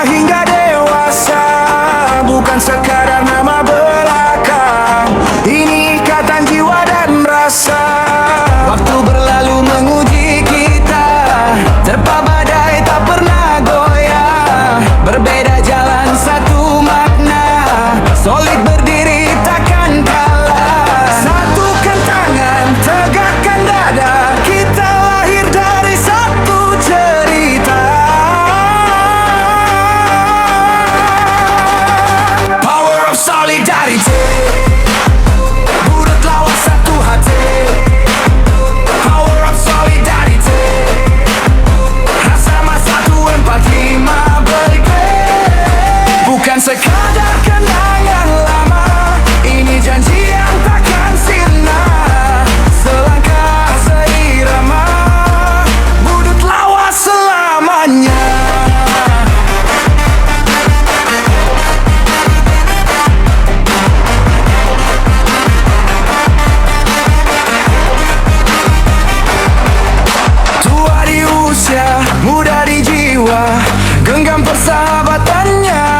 hingga dewasa, bukan sekadar nama belaka. Ini ikatan jiwa dan rasa. Waktu berlalu menguji kita, terpa badai tak pernah goyah. Berbeda jalan satu makna, solid berdiri takkan kalah. Satukan tangan, tegakkan dada, kita lahir dari satu cerita. Power of solidarity, bulat lawan satu hati. Power of solidarity, rasa satu empat lima baby. Bukan sekadar kenangan lama, ini janji yang takkan sirna. Selangkah seirama, budut lawas selamanya. Tua di usia, muda di jiwa, genggam persahabatannya.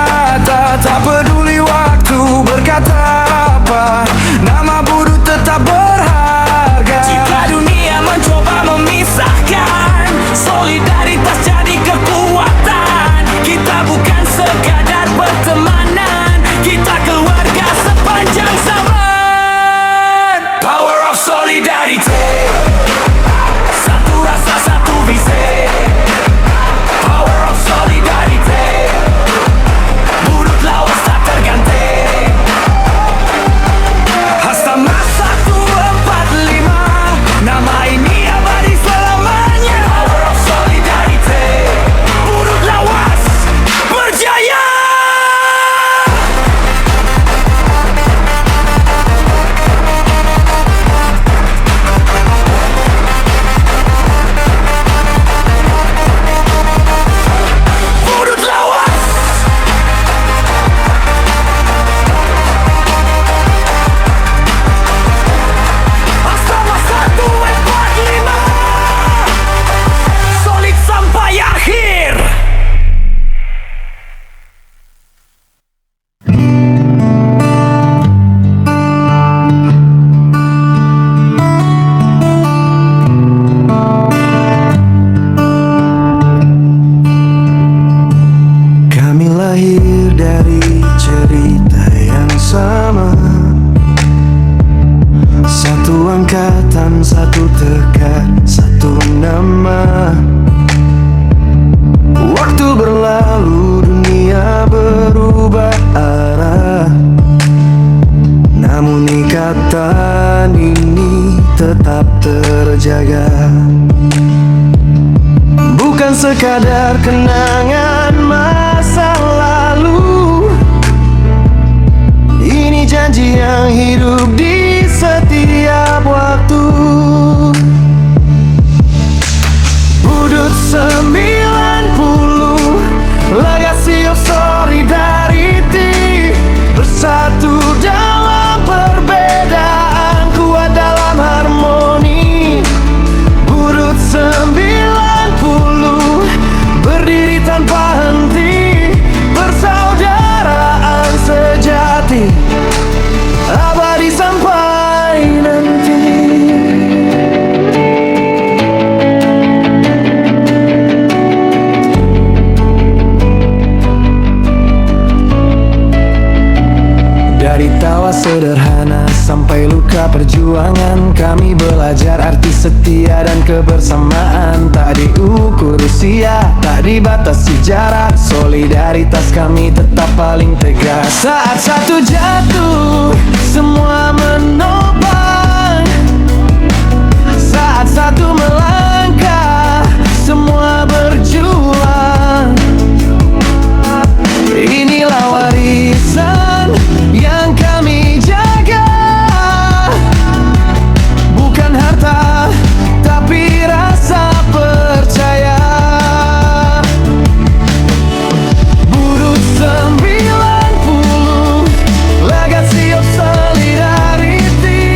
Tak peduli waktu berkata apa, nama budut tetap berharga. Jika dunia mencoba memisahkan, solidaritas jadi kekuatan. Kita bukan sekadar pertemanan, kita keluarga sepanjang zaman. Power of solidarity, satu rasa satu visi. Power of solidarity, budut lawas tak terganti. Hasta mas 145, nama ini abadi selamanya. Power of solidarity, budut lawas berjaya. Budut lawas. Hasta mas 145, solid sampai akhir. Kami lahir dari cerita yang sama, satu angkatan, satu tekad, satu nama. Waktu berlalu, dunia berubah arah, namun ikatan ini tetap terjaga. Bukan sekadar kenangan masa lalu, ini janji yang hidup di setiap waktu. Budut 90, legacy of solidarity. Bersatu dalam perbedaan, kuat dalam harmoni. Budut 90, berdiri tanpa henti, persaudaraan sejati, abadi sampai nanti. Dari tawa sederhana sampai luka perjuangan, kami belajar arti setia dan kebersamaan. Tak diukur usia, tak dibatasi jarak, solidaritas kami tetap paling tegas. Saat satu jatuh, semua menopang. Saat satu melangkah, semua berjuang. Inilah warisan yang kami jaga, bukan harta tapi rasa percaya. Budut 90, legacy of solidarity.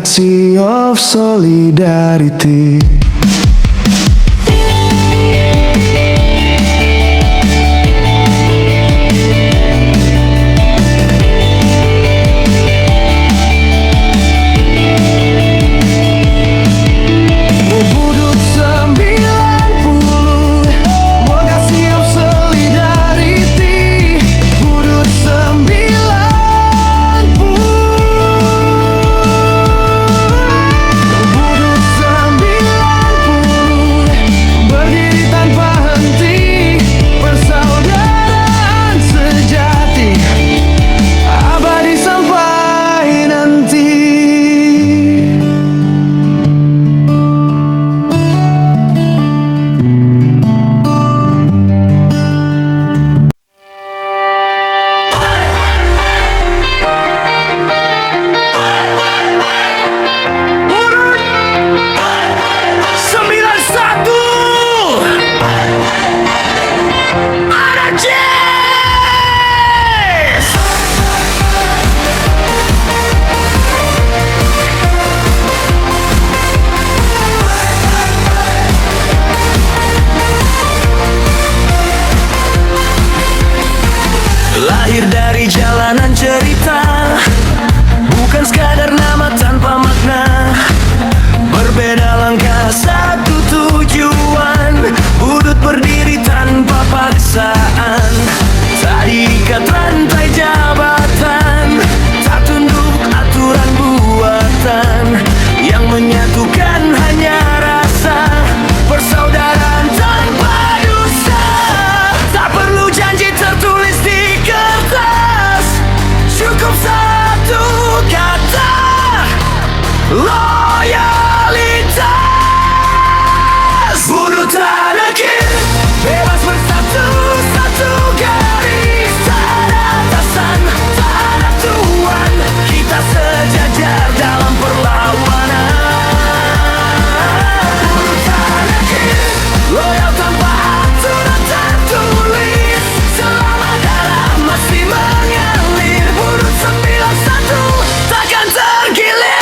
galaxy of solidarity. Lahir dari jalanan cerita, bukan sekadar nama tanpa makna. Berbeda langkah satu tujuan, Budut berdiri tanpa paksaan. Tak diikat rantai jabatan, tak tunduk aturan buatan. Yang menyatukan hanya rasa persaudaraan tanpa dusta. Tak perlu janji tertulis di kertas, cukup satu kata: loyalitas. Budut Anarkis bebas bersatu, satu garis. Tak ada atasan, tak ada tuan, kita sejajar dalam perlawanan. Budut Anarkis loyal tanpa aturan tertulis, selama darah masih mengalir. Budut 91 takkan tergilir.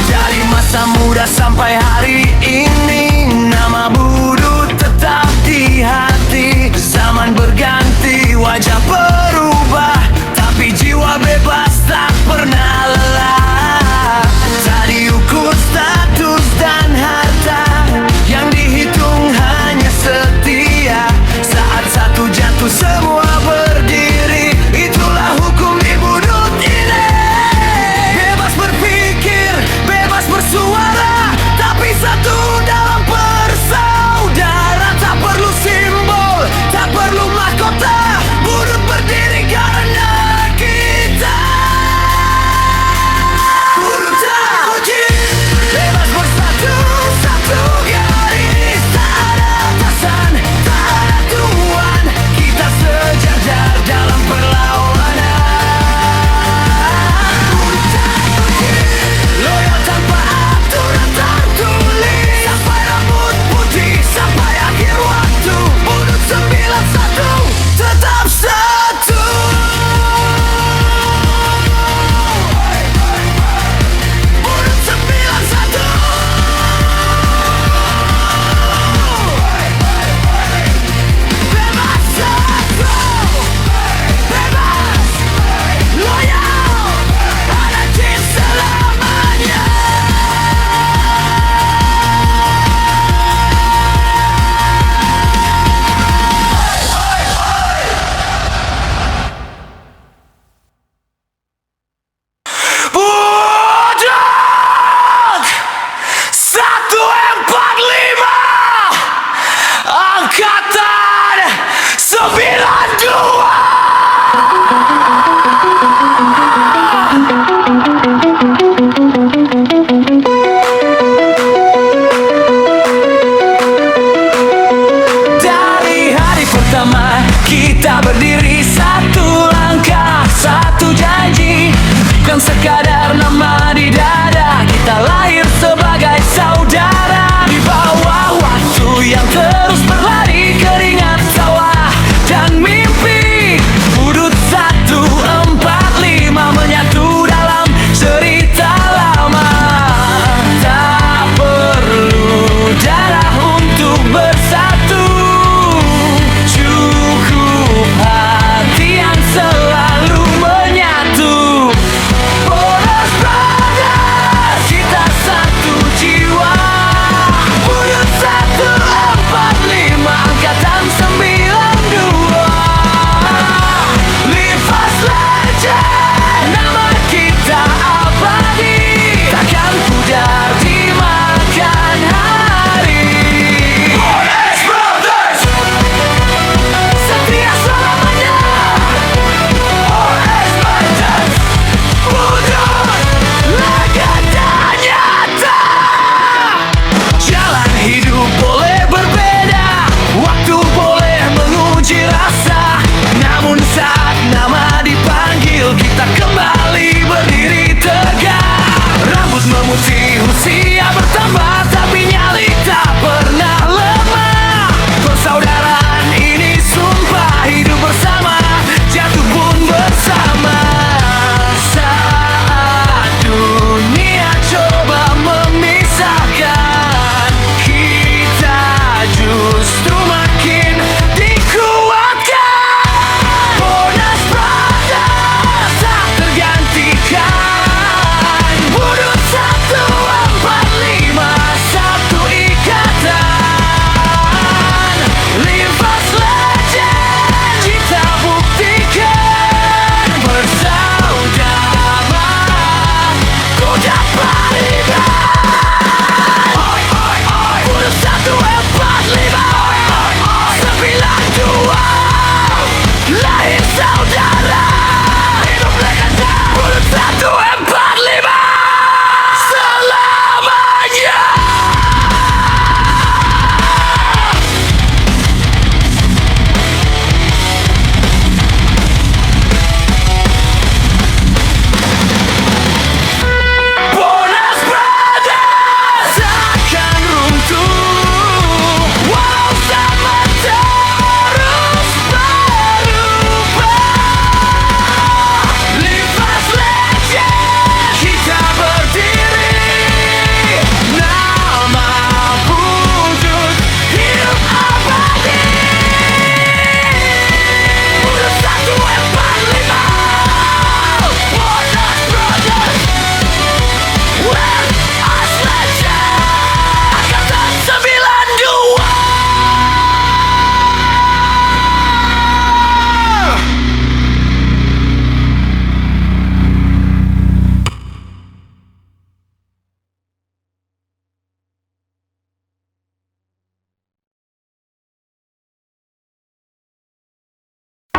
Dari masa muda sampai hari ini, nama Budut tetap di hati. Zaman berganti, wajah berubah, tapi jiwa bebas tak pernah lelah. Tak diukur status dan harta, yang dihitung hanya setia. Saat satu jatuh semua berdiri, itulah hukum di Budut ini. Bebas berpikir, bebas bersuara, tapi satu dalam bersaudara. Tak perlu simbol, tak perlu mahkota, Budut berdiri karena kita. Budut Anarkis bebas bersatu, satu garis. Tak ada atasan, tak ada tuan, kita sejajar dalam perlawanan. Budut Anarkis loyal tanpa aturan tertulis, sampai rambut putih, sampai akhir waktu. Budut 91 tetap satu. Budut 91 bebas satu, bebas loyal, Anarkis selamanya. Budut 145 Angkatan 92. Dari hari pertama kita berdiri, satu langkah, satu janji. Bukan sekadar nama di dada, kita lahir sebagai saudara.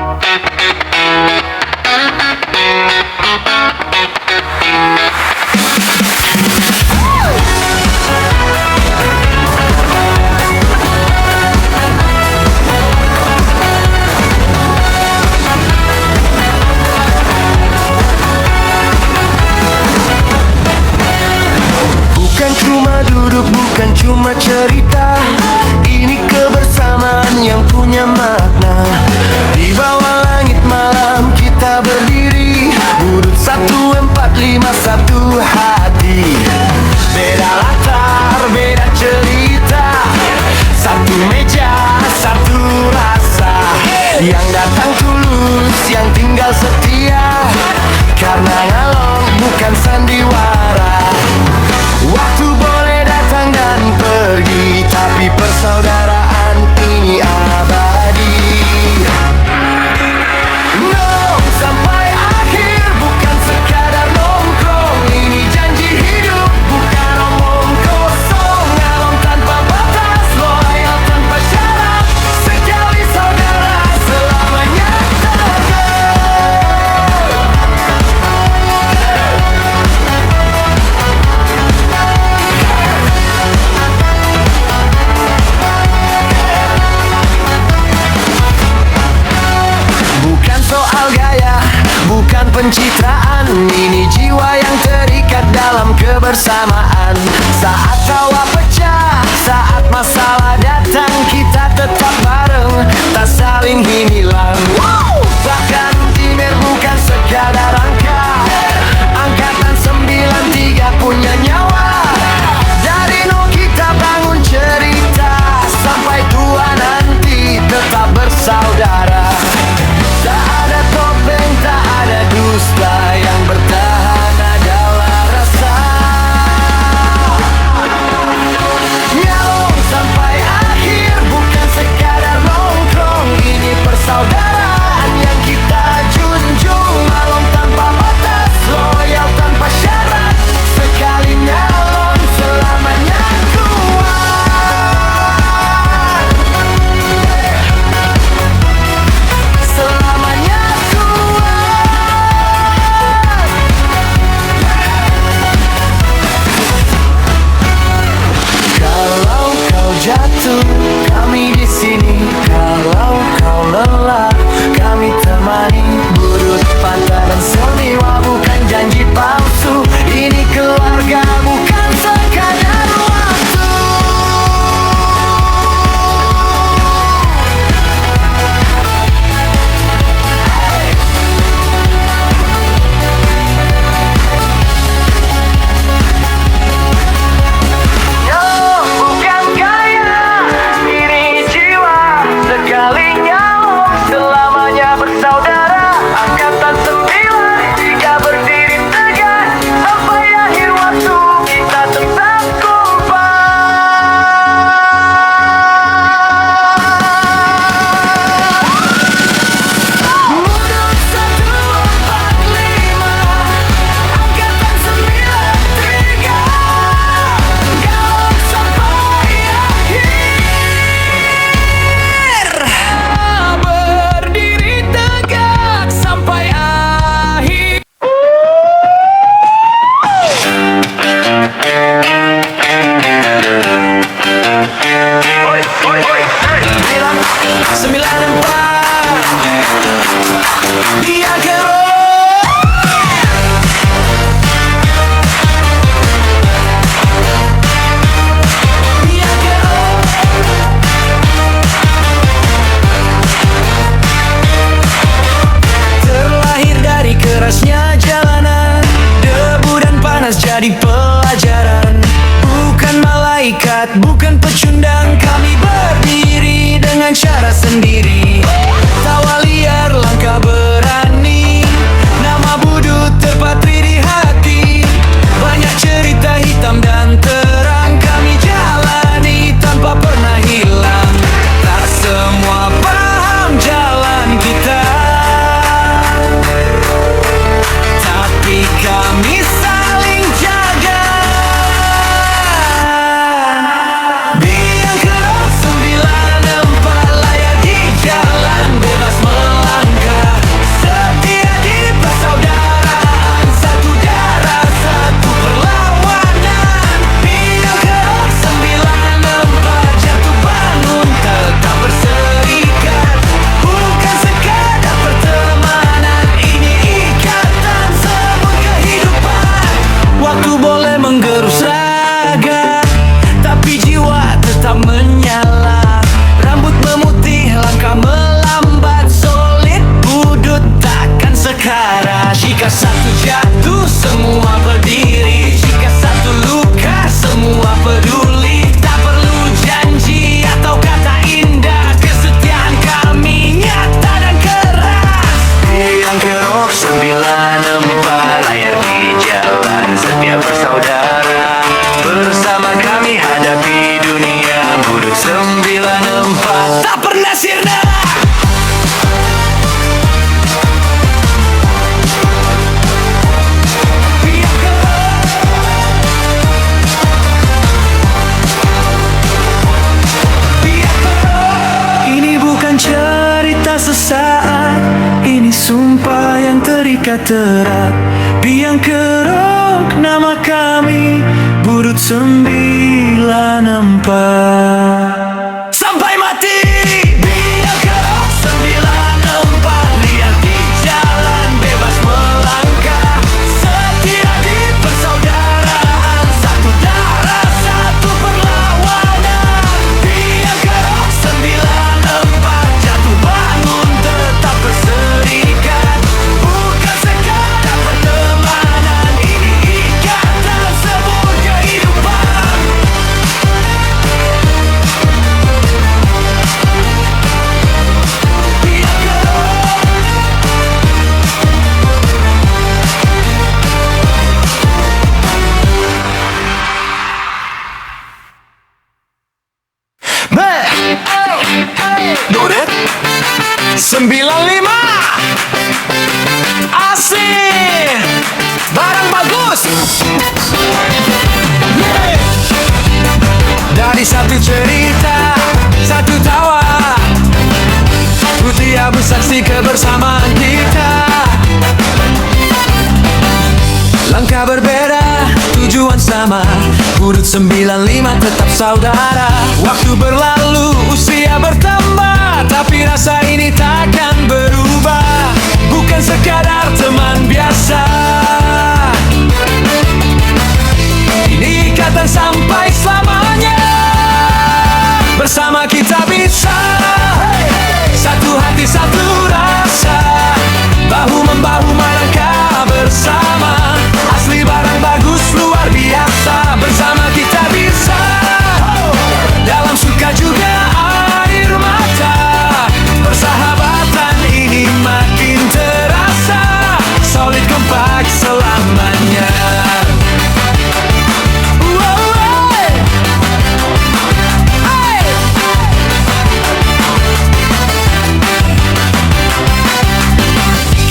Bukan cuma duduk, bukan cuma cerita, ini kebersamaan yang punya makna. Di bawah langit malam kita berdiri, urut 1451 hati. Beda latar, beda cerita, satu meja, satu rasa. Yang datang tulus, yang tinggal setia, karena ngalong bukan sandiwara. Waktu boleh datang dan pergi, tapi persaudaraan ini abadi. Nong sampai akhir, bukan sekadar nongkrong. Ini janji hidup, bukan omong kosong. Ngalong tanpa batas, loyal tanpa syarat. Sekali saudara, selamanya tegar. Bukan soal gaya, bukan pencitraan, ini jiwa yang terikat dalam kebersamaan. Saat tawa pecah, saat masalah datang, kita tetap bareng, tak saling hilang. Bahkan Timur bukan sekadar angka, Angkatan 93 punya nyawa. Dari nol kita bangun cerita, sampai tua nanti tetap bersaudara. Tak ada topeng, tak ada dusta, yang bertahan adalah rasa. Ngalong sampai akhir, bukan sekadar nongkrong. Ini persaudaraan yang kita junjung. Ngalong tanpa batas, loyal tanpa syarat. Sekali ngalong, selamanya kuat. Selamanya kuat. Kalau kau jatuh, kami di sini. Kalau kau lelah, kami temani. Budut, pantai dan semiwa bukan janji palsu. Ini keluarga, bukan sekadar waktu. Yo, bukan gaya, ini jiwa. Sekali nyalong, selamanya bersaudara. Angkatan 93 berdiri tegak, sampai akhir waktu kita tetap kompak. Udut 145, Angkatan 93, Galak sampai akhir. Berdiri tegak sampai akhir. Bilang 94 dia terlahir dari kerasnya jalanan, debu dan panas jadi pelajaran. Bukan malaikat, bukan pecundang, kami berdiri dengan cara sendiri. Tawa liar, langkah berani, nama budut terpatri di hati. Banyak cerita hitam dan terang, kami jalani tanpa pernah hilang. Tak semua paham jalan kita, tapi kami saling jaga. cuma sesaat, ini sumpah yang terikat erat. Biang Kerok nama kami, Burut 94. Sampai mati. Biang Kerok 94, lihat di jalan bebas melangkah. Setia di persaudaraan, satu darah, satu perlawanan. Biang Kerok 94, jatuh bangun tetap berserikat. Bukan sekadar pertemanan, ini ikatan seumur kehidupan. Biang Kerok. Duret 95 asik, barang bagus. Yeay. Dari satu cerita, satu tawa, putih abu saksi kebersamaan kita. Langkah berbeda, tujuan sama, Burut 95 tetap saudara. Waktu berlalu, usia bertambah, tapi rasa ini takkan berubah. Bukan sekadar teman biasa, ini ikatan sampai selamanya. Bersama kita bisa, satu hati satu rasa, bahu-membahu melangkah bersama. Asli barang bagus luar biasa, bersama kita bisa, dalam suka juga air mata. Persahabatan ini makin terasa, solid kompak selamanya.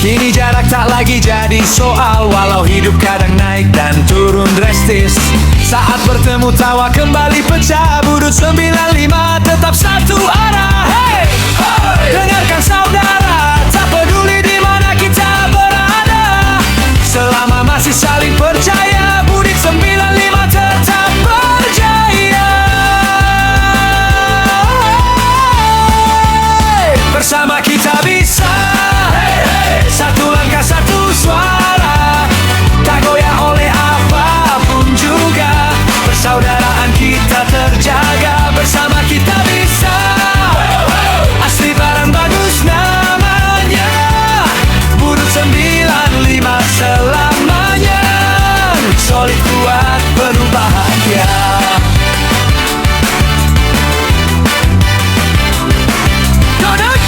Kini jarak tak lagi jadi soal, walau hidup kadang naik dan turun drastis. Saat bertemu tawa kembali pecah, Burut 95 tetap satu arah. Hey, dengarkan saudara, tak peduli di mana kita berada. Selama masih saling percaya, Burut 95 tetap berjaya. Bersama kita bisa, satu langkah satu suara, tak goyah oleh apapun juga. Persaudaraan kita terjaga, bersama kita bisa, asli barang bagus namanya. Burut 95 selamanya, solid kuat penuh bahagia. Dodot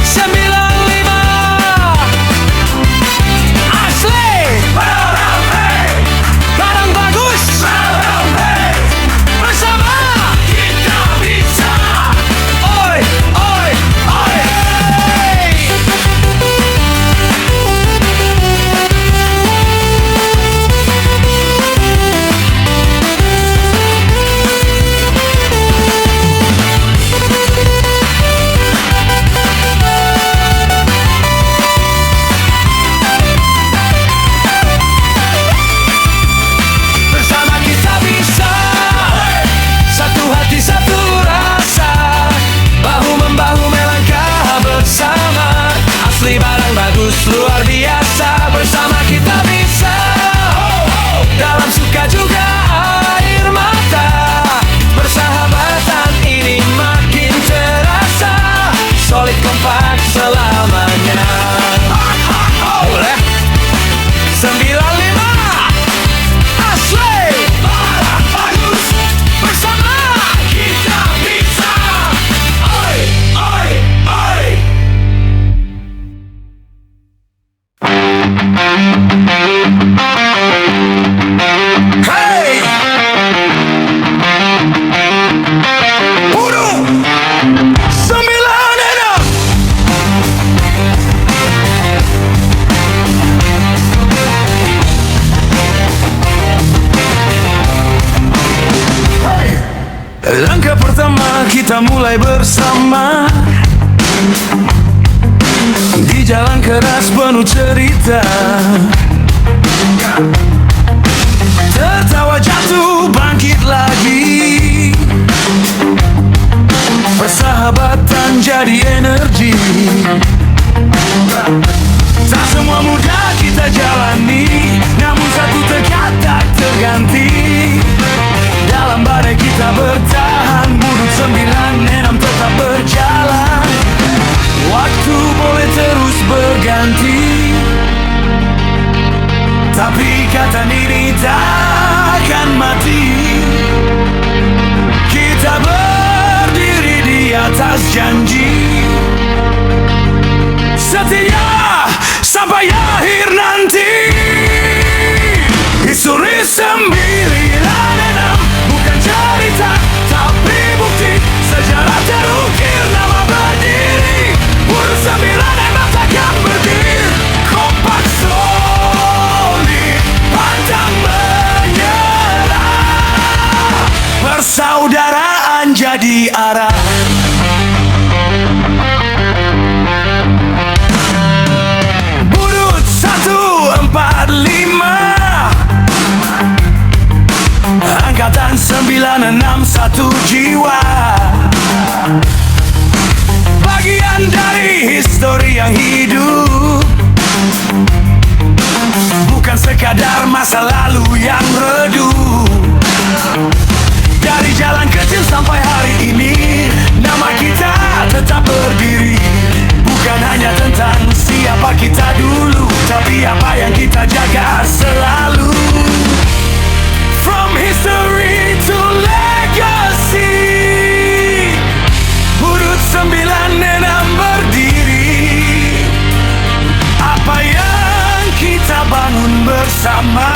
95 asli, barang bagus, bersama kita bisa. Oi, oi, oi, hey. Bersama kita bisa, satu hati satu rasa, bahu-membahu melangkah bersama. Asli barang bagus luar biasa, bersama kita bisa, dalam suka juga air mata. Persahabatan ini makin terasa, solid kompak selamanya. Boleh 95 asli, barang bagus, bersama kita bisa. Oi, oi, oi. Hey, Burut 96. Langkah pertama kita mulai bersama, deras penuh cerita. Tertawa jatuh bangkit lagi, persahabatan jadi energi. Tak semua mudah kita jalani, namun satu tekad tak terganti. Dalam badai kita bertahan, Budut 96 tetap berjalan. Waktu boleh terus berganti, tapi ikatan ini takkan mati. Kita berdiri di atas janji, setia sampai akhir nanti. Histori 96 bukan cerita, tapi bukti. Sejarah terukir, nama berdiri. Budut 96 takkan berdiri. Kompak solid, pantang menyerah. Persaudaraan jadi arah. Budut 145, Angkatan 96 satu jiwa. Bagian dari histori yang hidup, bukan sekadar masa lalu yang redup. Dari jalan kecil sampai hari ini, nama kita tetap berdiri. Bukan hanya tentang siapa kita dulu, tapi apa yang kita jaga selalu. From history to legacy, Budut 96 berdiri. Apa yang kita bangun bersama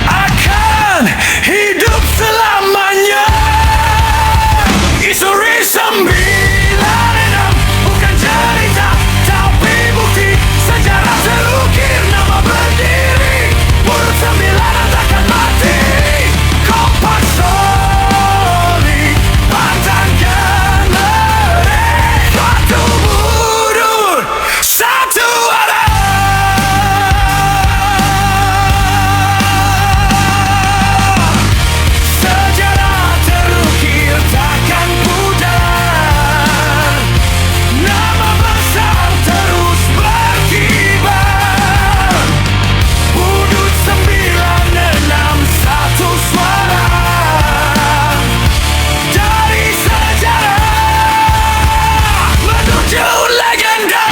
akan hidup selamanya. History 96 bukan cerita, tapi bukti. Sejarah terukir, nama berdiri. Budut 96 takkan mati. Kompak solid, pantangkan lereng. Satu budut, satu arah. Sejarah terukir takkan pudar. Nama besar terus berkibar. Budut 96 satu suara. Dari sejarah menuju legenda.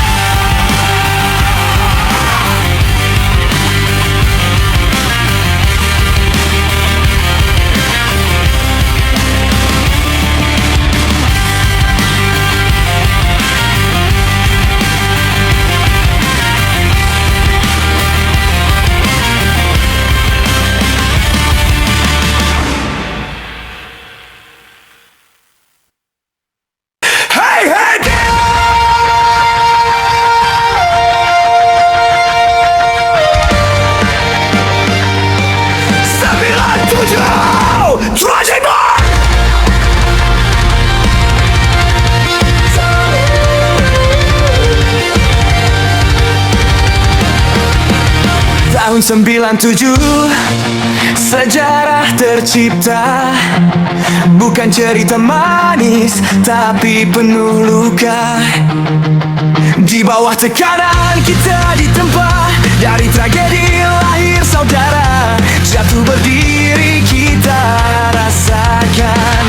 Hey, hey, sembilan tujuh Tragic Boy. Tahun 97, sejarah tercipta. Bukan cerita manis, tapi penuh luka. Di bawah tekanan kita ditempa. Dari tragedi lahir saudara. Jatuh berdiri kita rasakan.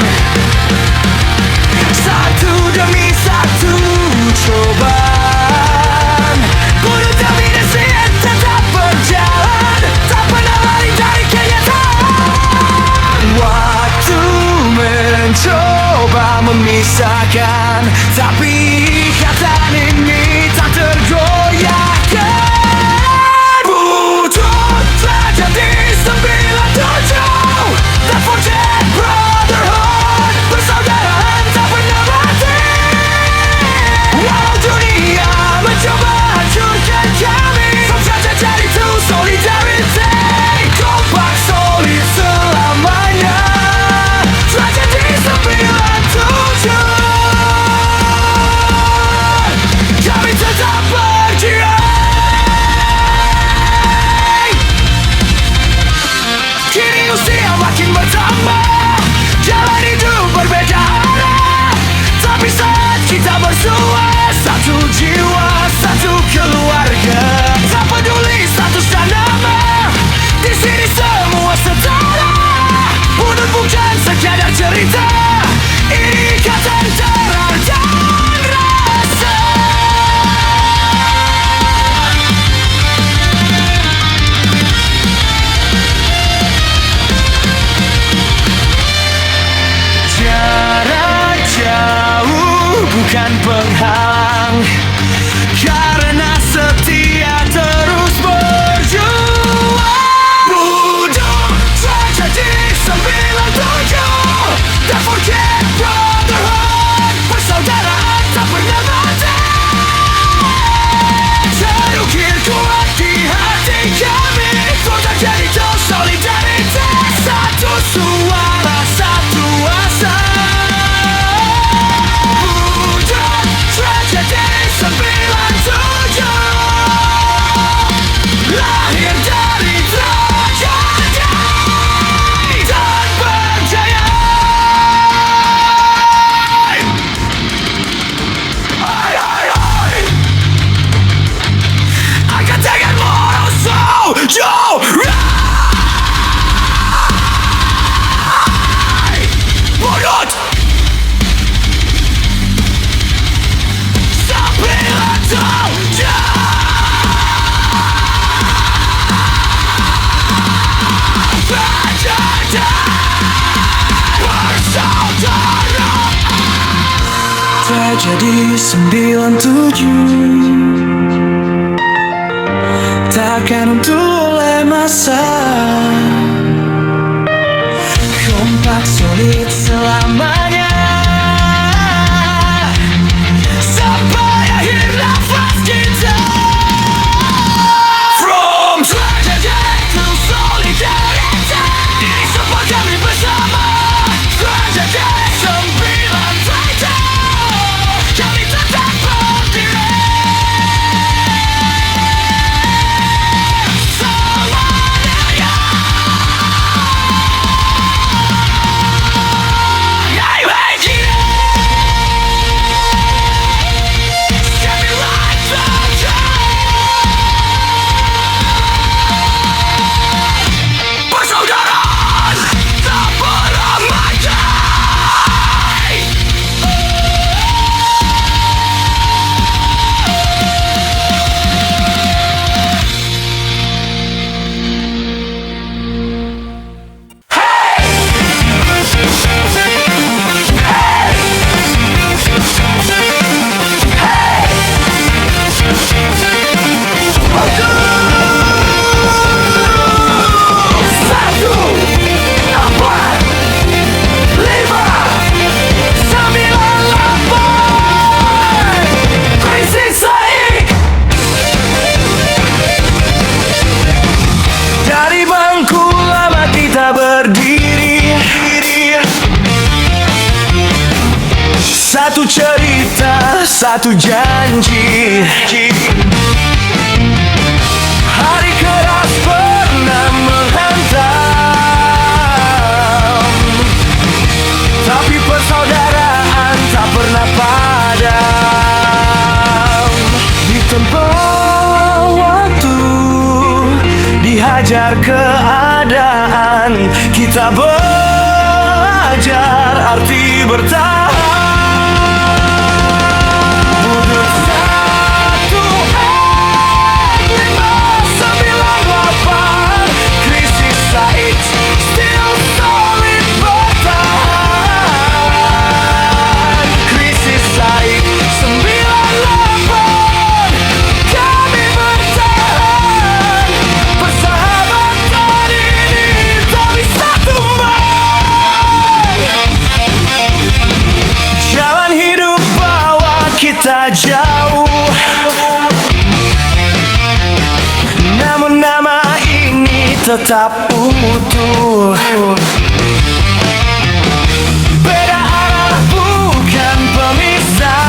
Satu demi satu cobaan. Budut dominasi tetap berjalan, tak pernah lari dari kenyataan. Waktu mencoba memisahkan, tapi ikatan ini tak tergoyahkan. Budut telah jadi 97. Tak forget brotherhood, persaudaraan tak pernah mati. Walau dunia mencoba hancurkan kami, saja jadi true solidarity. Kompak solid selamanya. Tragedi 97. kita bersua, satu jiwa, satu keluarga. Tak peduli status dan nama, di sini semua setara. Bunuh bukan sekadar cerita, ini ikatan darah dan rasa. Jarak jauh bukan penghalang, karena setia terus berjuang. Bunuh tragedi 97, don't forget brotherhood, persaudaraan tak pernah mati. Terukir kuat di hati kami, untuk terjadi terus solidaritas, satu suara, satu asa. Bunuh tragedi 97, lahir dari tragedi dan berjaya. Angkat tanganmu, so you Bunuh 97, tragedi 97 takkan oleh masa. Kompak solid selamanya, sampai akhir nafas kita. From tragedy to solidarity, semua kami bersama. Tragedi 97, kami tetap berdiri. Selamanya. Hey, hey, yeah. Kami like persaudaraan tak pernah mati. Dari bangku lama kita berdiri, satu cerita, satu janji. Hari keras pernah menghantam, tapi persaudaraan tak pernah padam. Di tempat waktu dihajar keadaan, kita belajar arti bertahan. Bunuh 1598, krisis Said, still solid bertahan. Krisis Said 98, kami bertahan. Persahabatan ini tak bisa tumbang. Jalan hidup bawa kita jauh, namun nama ini tetap utuh. Beda arah bukan pemisah,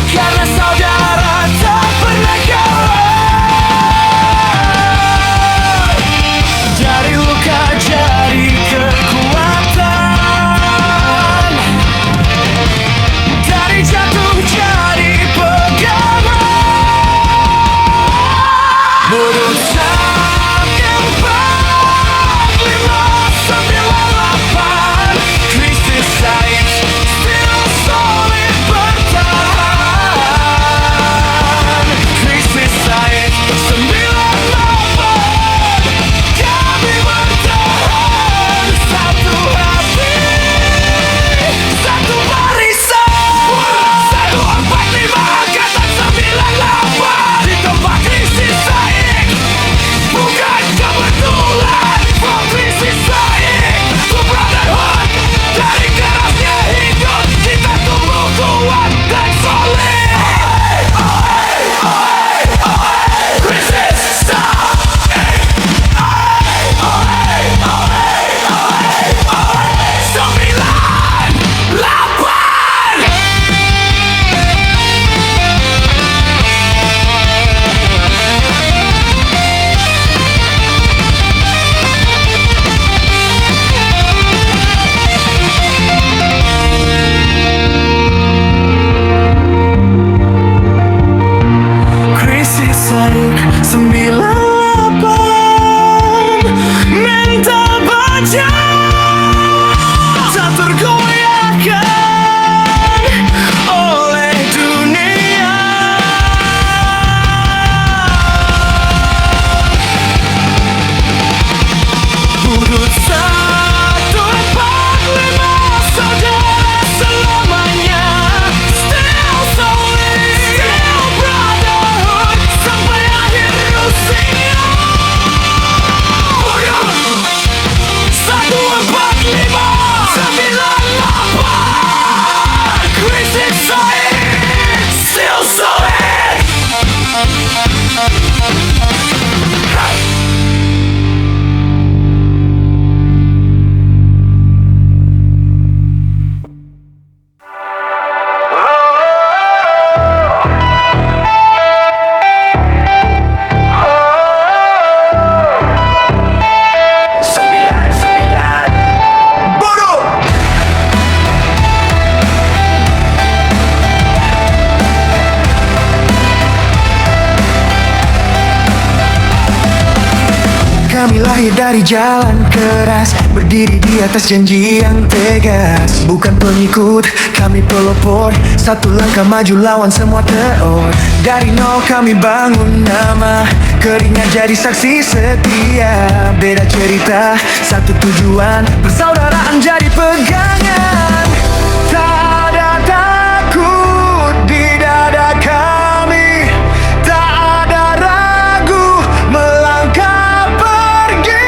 karena saudara tak pernah kalah. Dari luka jadi kekuatan, lahir dari jalan keras, berdiri di atas janji yang tegas. Bukan pengikut, kami pelopor, satu langkah maju lawan semua teror. Dari nol kami bangun nama, keringat jadi saksi setia. Beda cerita, satu tujuan, persaudaraan jadi pegangan. Tak ada takut di dada kami, tak ada ragu melangkah pergi.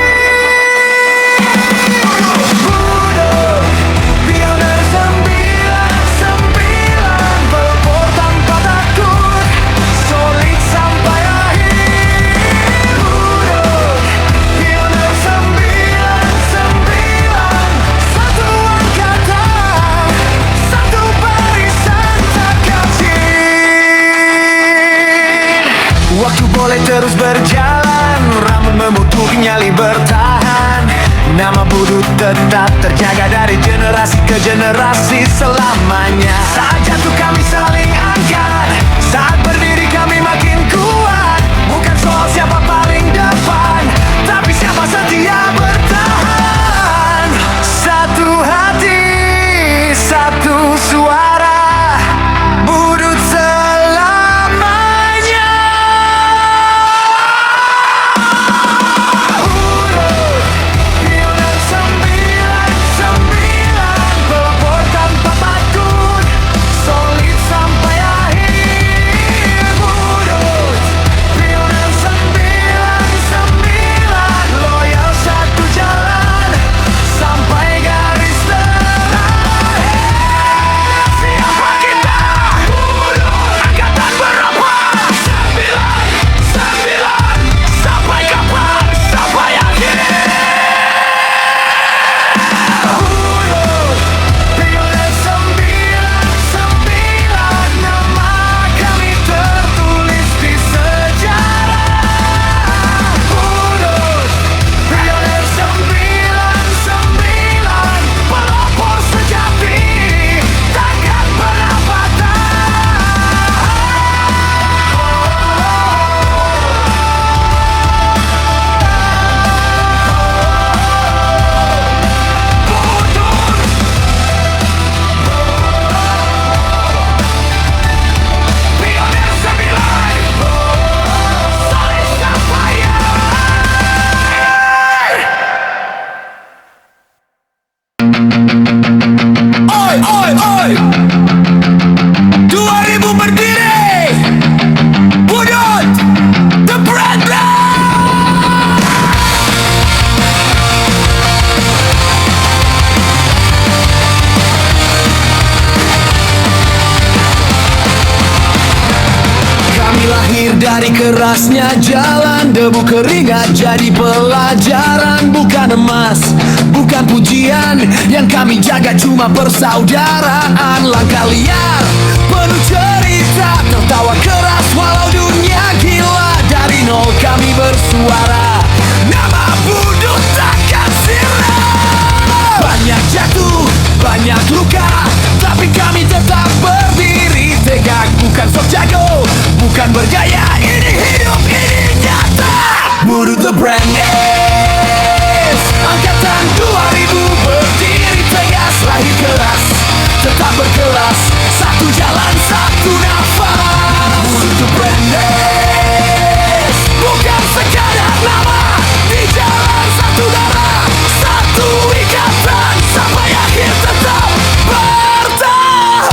Budo, pioner 99, pelopor tanpa takut, solid sampai akhir. Budo, pioner 99, satu angkatan, satu barisan tak kecil. Waktu boleh terus berjalan, rambut membutuhkan nyali bertahan. Nama Budut tetap terjaga dari generasi ke generasi selamanya. Saat jatuh kami saling angkat, saat berdiri kami makin kuat. Bukan soal siapa paling depan, tapi siapa setia bertahan. Satu hati, satu suara, Budut selamanya. Budut, pioner 99, pelopor tanpa takut, solid sampai akhir. Budut, pioner 99, loyal satu jalan sampai garis terakhir. Siapa kita? Budut, angkatan berapa? 99, sampai kapan? Sampai akhir. Budut, pioner 99, nama kami tertulis di sejarah. Budut, pioner 99, pelopor sejati, takkan pernah pioner 9, solid sampai akhir. Oi, oi, oi, 2000 berdiri, Budut, the brand blood. Kami lahir dari kerasnya jalan, debu keringat jadi pelajaran. Bukan emas, bukan pujian, yang kami jaga cuma persaudaraan. Langkah liar, penuh cerita, tertawa keras walau dunia gila. Dari nol kami bersuara, nama Budut takkan sirna. Banyak jatuh, banyak luka, tapi kami tetap berdiri tegak. Bukan sok jago, bukan bergaya, ini hidup, ini nyata. Budut the brand is angkatan 2000 berdiri tegas, lahir keras, tetap berkelas, satu jalan, satu nafas. Budut the brand is bukan sekadar nama, di jalan satu darah, satu ikatan, sampai akhir tetap bertahan.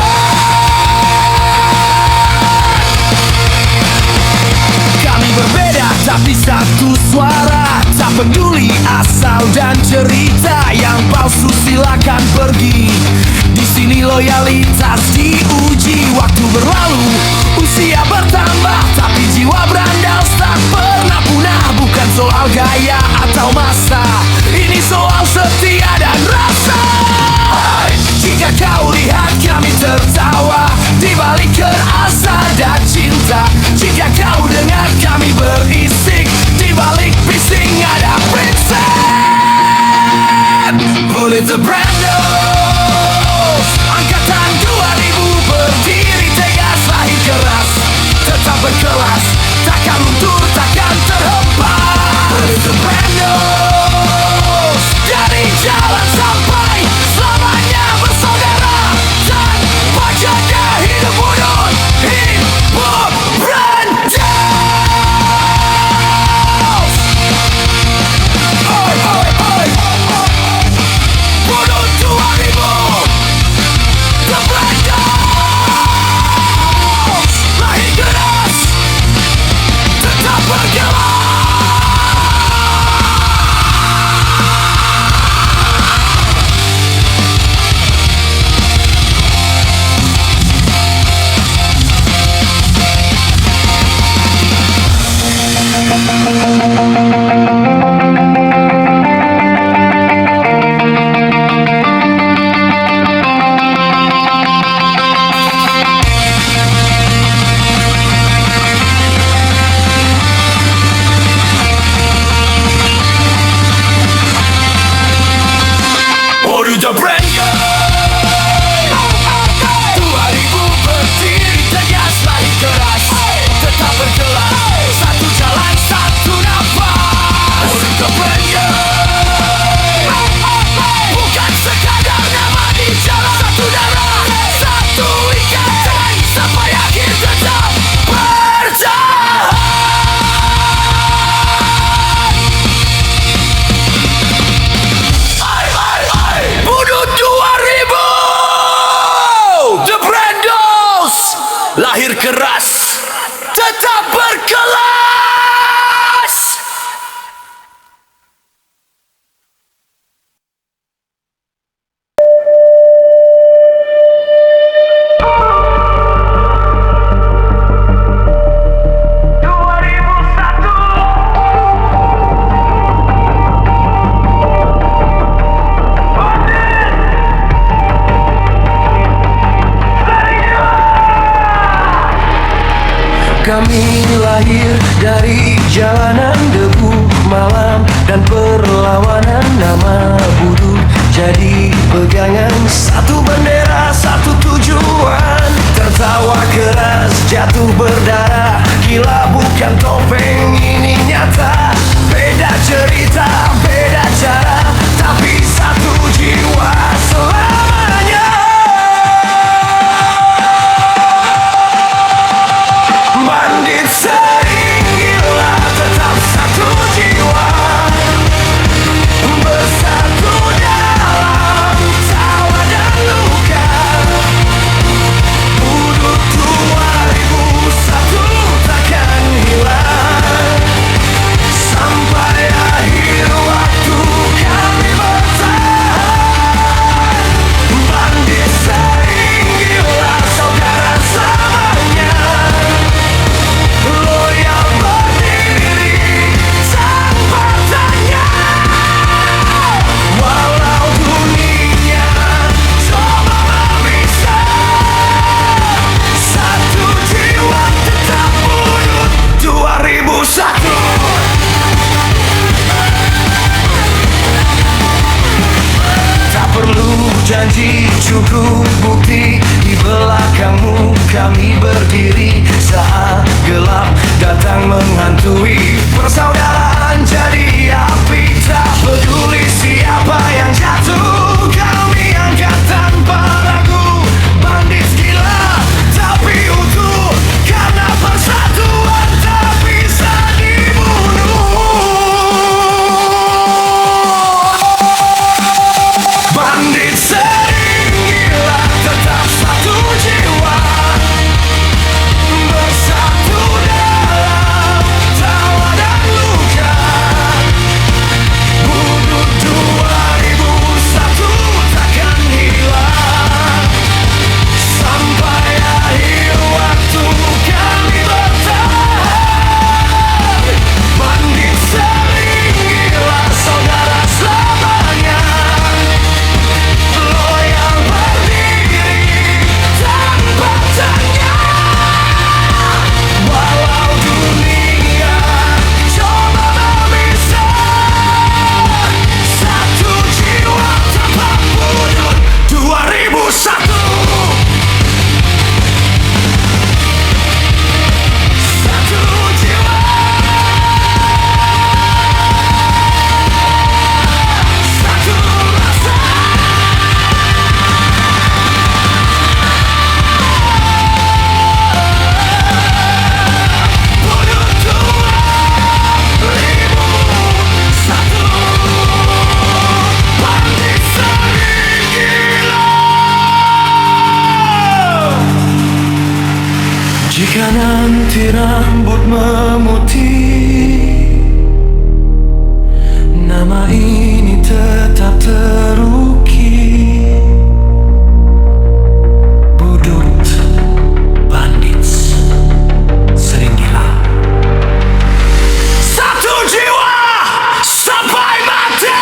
Kami berbeda tapi satu suara, tak peduli asal dan cerita. Yang palsu silakan pergi, di sini loyalitas diuji. Waktu berlalu, usia bertambah, tapi jiwa berandal tak pernah punah. Bukan soal gaya atau masa, ini soal setia dan rasa. Jika kau lihat kami tertawa, di balik kerasa dan cinta. Jika kau dengar kami berisik, di balik bising ada prinsip. Budut the brand new, angkatan 2000 berdiri tegas, lahir keras, tetap berkelas, takkan luntur, takkan terhempas. Budut the brand new. Kami lahir dari jalanan debu, malam dan perlawanan. Nama budu jadi pegangan, satu bendera, satu tujuan. Tertawa keras, jatuh berdarah, gila bukan topeng, ini nyata. Beda cerita, beda cara, tapi satu jiwa selamanya. Bandit sering gila, tetap satu jiwa, bersatu dalam tawa dan luka. Udut 2001 takkan hilang, sampai akhir waktu kami bertahan. Bandit sering gila, saudara samanya, loyal berdiri tanpa tanya. Walau dunia coba memisah, satu jiwa tetap bunuh 2001. Tak perlu janji, cukup bukti. Di belakangmu kami berdiri saat gelap datang menghantui. Persaudaraan jadi api, tak peduli siapa yang jatuh, kami angkat tanpa ragu. Bandit gila tapi utuh, karena persatuan tak bisa dibunuh. Bandit sering gila, tetap satu jiwa, bersatu dalam tawa dan luka. Budut 2001 takkan hilang, sampai akhir waktu kami bertahan. Bandit sering gila, saudara selamanya, loyal berdiri tanpa tanya. Walau dunia coba memisah, satu jiwa tetap bunuh 2001. Satu jiwa, satu rasa. Bunuh 2001. Bandit sering gila. Jika nanti rambut memutih, nama ini tetap terukir. Budut bandit sering gila, satu jiwa sampai mati.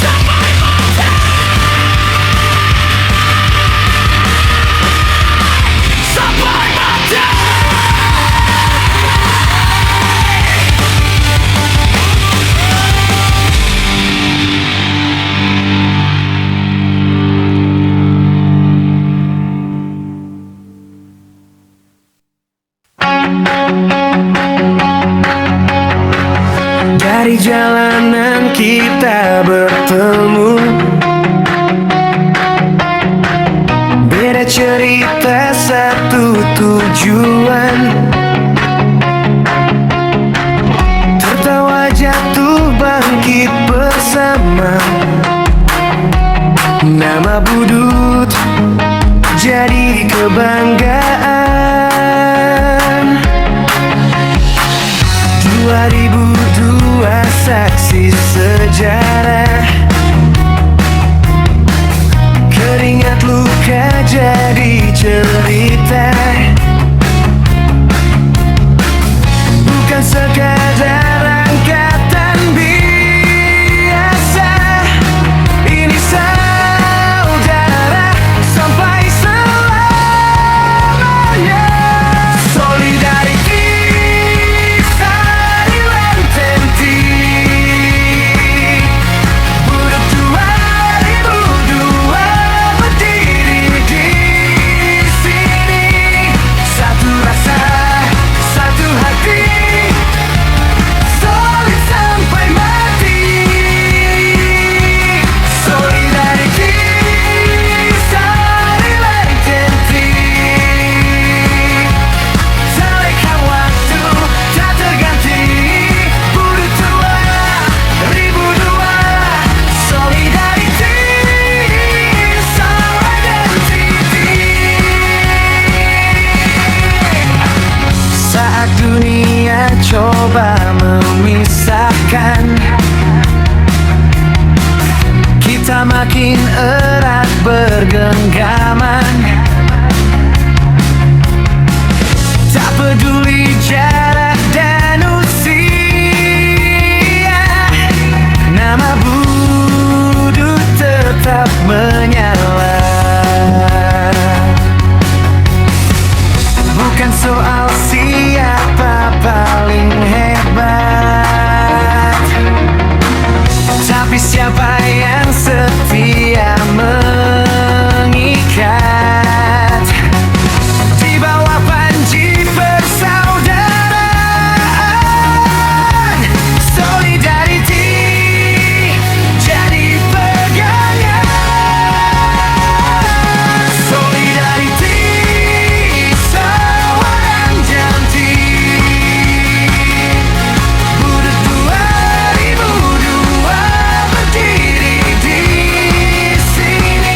Sampai mati. Sampai mati. Dari jalanan kita bertemu, beda cerita, satu tujuan. Tertawa jatuh bangkit bersama, nama budut jadi kebanggaan. 2002 saksi sejarah, keringat luka jadi cerita. Bukan sekadar angkatan biasa, ini saudara sampai coba memisahkan, kita makin erat bergenggaman. Tak peduli jarak dan usia, nama Budu tetap menyala. Bukan soal siapa paling hebat, tapi siapa yang setia mengikat. Di bawah panji persaudaraan, solidarity jadi pegangan. Solidarity seorang janji. Budu 2002 berdiri di sini.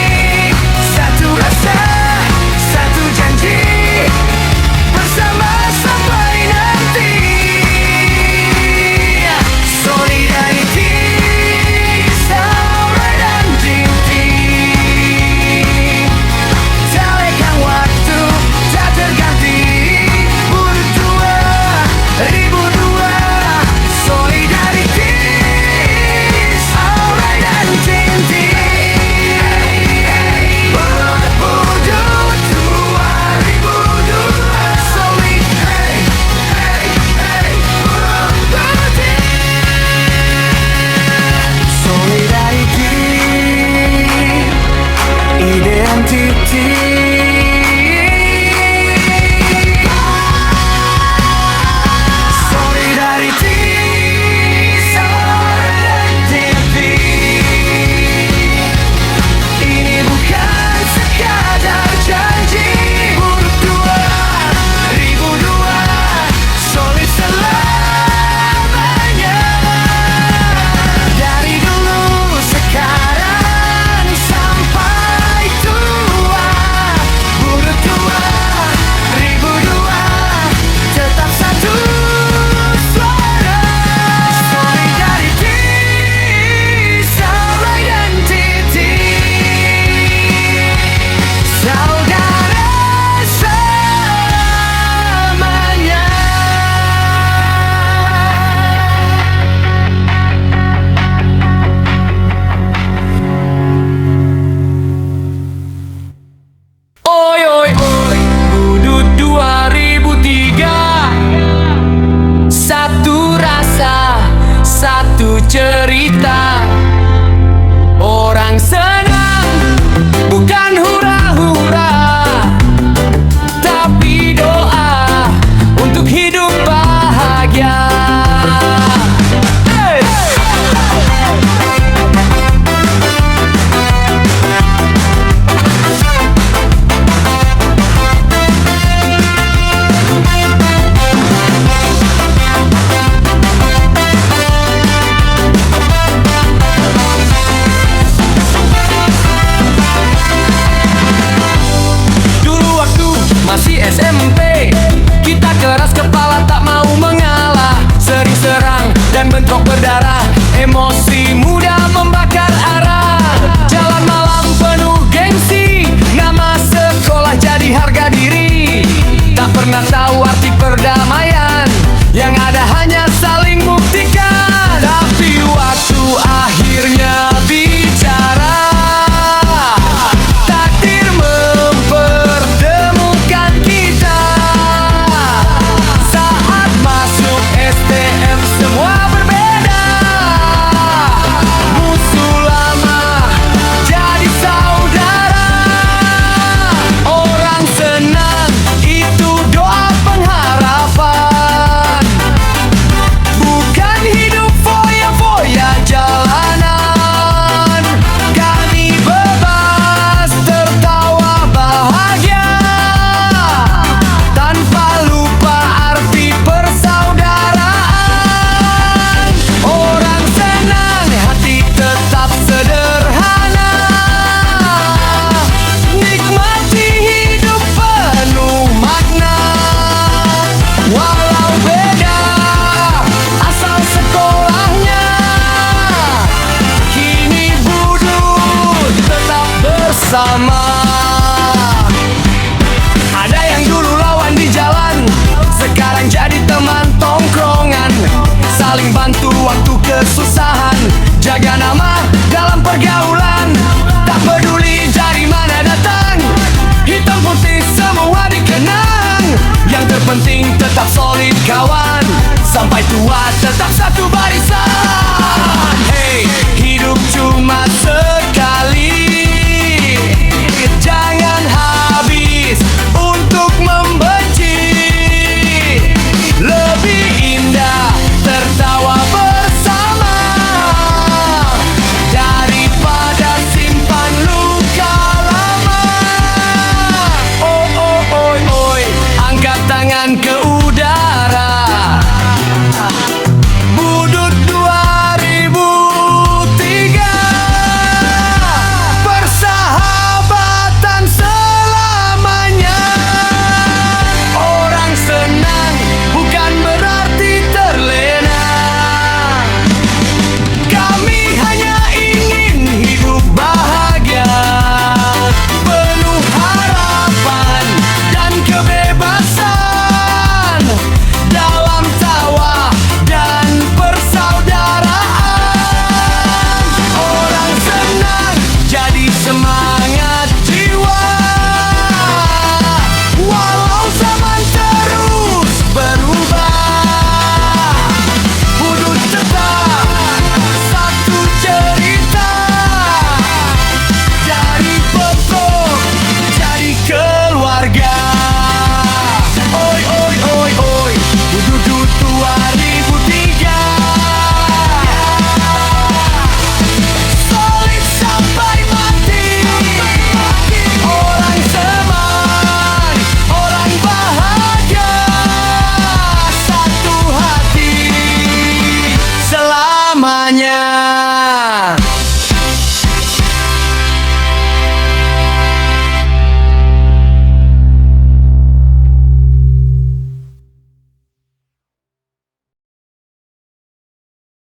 bersama.